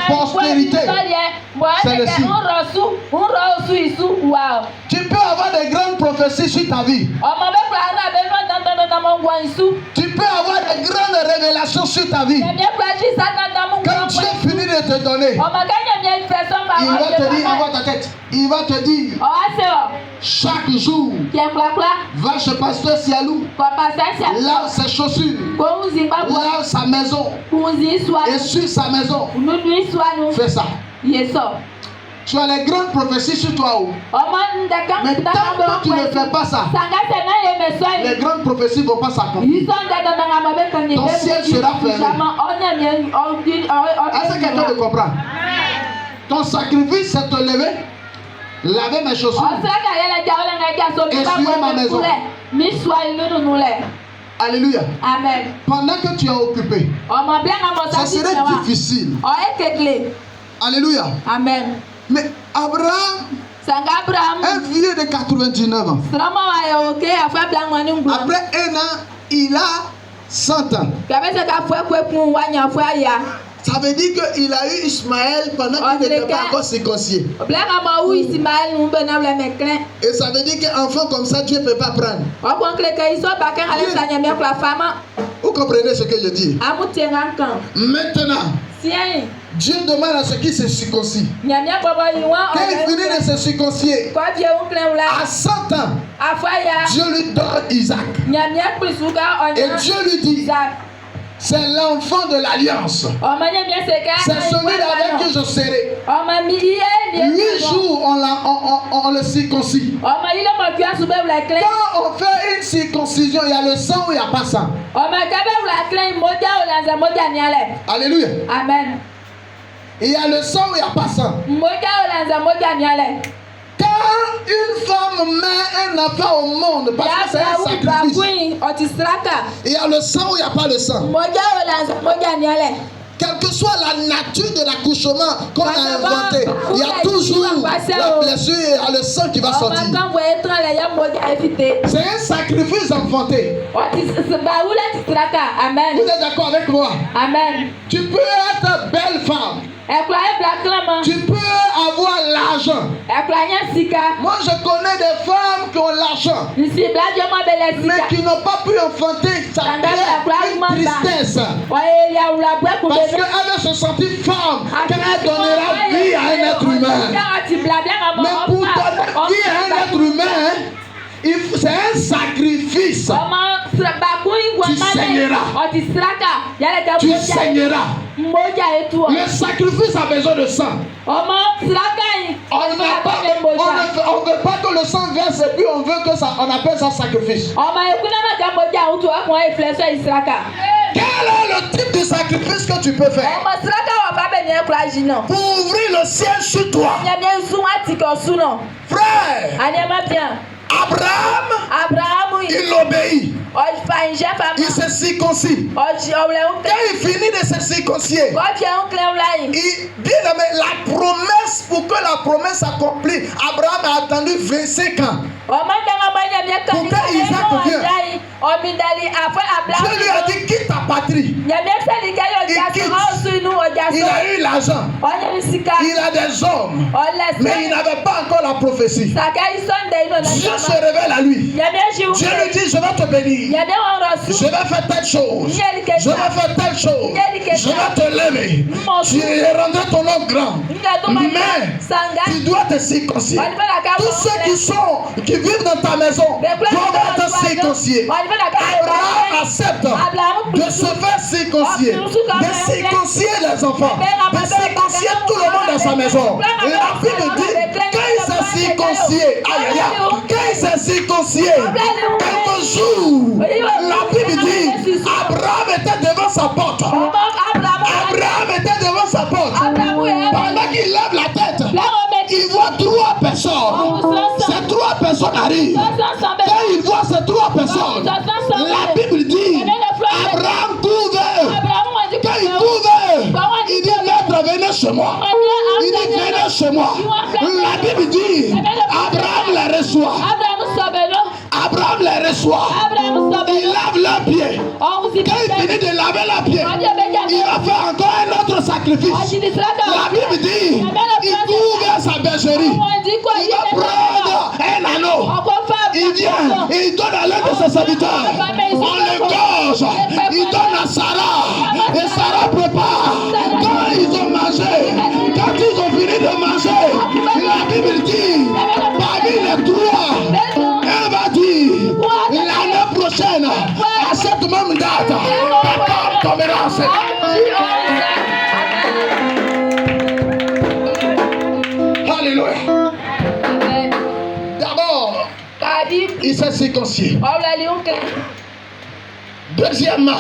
postérité, c'est le signe. Tu peux avoir des grandes prophéties sur ta vie. Tu peux avoir des grandes révélations sur ta vie. Quand Dieu finit de te donner, il va te dire, envoie ta tête, il va te dire, chaque jour, va chez Pasteur Sialou, lave ses chaussures, lave sa maison, et sur sa maison, fais ça. Tu as les grandes prophéties sur toi. Mais tant que tu ne fais pas ça, les grandes prophéties ne vont pas s'accomplir. Ton ciel sera fermé. Est-ce que quelqu'un le comprend? Ton sacrifice, c'est te lever, laver mes chaussures, essuyer ma maison. Alléluia. Amen. Pendant que tu es occupé, ça serait difficile. Alléluia. Amen. Mais Abraham, un vieux de 99 ans, après un an, il a 100 ans. Ça veut dire qu'il a eu Ismaël pendant qu'il n'était pas encore circoncis. Et ça veut dire qu'un enfant comme ça, Dieu ne peut pas prendre. Vous comprenez ce que je dis? Maintenant, Dieu demande à ceux qui se circoncis. Quand il finit de se circoncier, à 100 ans, Dieu lui donne Isaac. Et Dieu lui dit, c'est l'enfant de l'alliance. C'est celui avec qui je serai. 8 jours, on le circoncis. Quand on fait une circoncision, il y a le sang ou il n'y a pas sang? Alléluia. Amen. Il y a le sang ou il n'y a pas sang? Quand une femme met un enfant au monde, parce que c'est un sacrifice, il y a le sang ou il n'y a pas le sang? Quelle que soit la nature de l'accouchement qu'on a inventé, il y a toujours la blessure et le sang qui va sortir. C'est un sacrifice enfanté. Amen. Vous êtes d'accord avec moi? Amen. Tu peux être belle femme. Tu peux avoir l'argent. Moi je connais des femmes qui ont l'argent, mais qui n'ont pas pu enfanter. Ça crée une tristesse. Parce qu'elle veut se sentir femme, qu'elle donnera vie à un être humain. Mais pour donner vie à un être humain, c'est un sacrifice. Tu saigneras. Tu saigneras. Le sacrifice a besoin de sang. On ne veut pas que le sang verse et puis on veut que ça, on appelle ça sacrifice. Quel est le type de sacrifice que tu peux faire pour ouvrir le ciel sur toi? Frère, Abraham, il obéit. Il se circoncis. Quand il finit de se circoncier, la promesse, pour que la promesse s'accomplisse, Abraham a attendu 25 ans. Pour que Isaac vienne. Dieu lui a dit, quitte ta patrie. Il a eu l'argent. Il a des hommes. Mais il n'avait pas encore la prophétie. Dieu se révèle à lui. Dieu lui dit, je vais te bénir. Je vais faire telle chose. Je vais faire telle chose. Je vais te lever. Tu rendras ton nom grand. Mais tu dois te circoncier. Tous ceux qui vivent dans ta maison doivent être circonciés. Abraham accepte de se faire circoncier, de circoncier les enfants, de circoncier tout le monde dans sa maison. Et la Bible dit, quand il s'est circoncié, quand il s'est circoncié, quelques jours, la Bible dit, Abraham était devant sa porte. Abraham était devant sa porte. Pendant qu'il lève la tête, il voit 3 personnes. Ces 3 personnes arrivent. Quand il voit ces 3 personnes, la Bible dit, Abraham court vers eux. Quand il court vers eux, il dit, maître, venez chez moi. Il dit, venez chez moi. La Bible dit, Abraham les reçoit. Abraham les reçoit. Il lave leurs pieds. Quand il finit de laver leurs pieds, il va faire encore un autre sacrifice. sacrifice. La Bible dit, il trouve à sa bergerie. Il va prendre un anneau. Il vient, il donne à l'un de ses serviteurs. On le gorge. Il donne à Sarah. Et Sarah prépare. Quand ils ont mangé, quand ils ont fini de manger, la Bible dit, parmi les trois, elle va dire, l'année prochaine, à cette même date, papa tombera enceinte. Alléluia. D'abord, il s'est circoncis. Deuxièmement,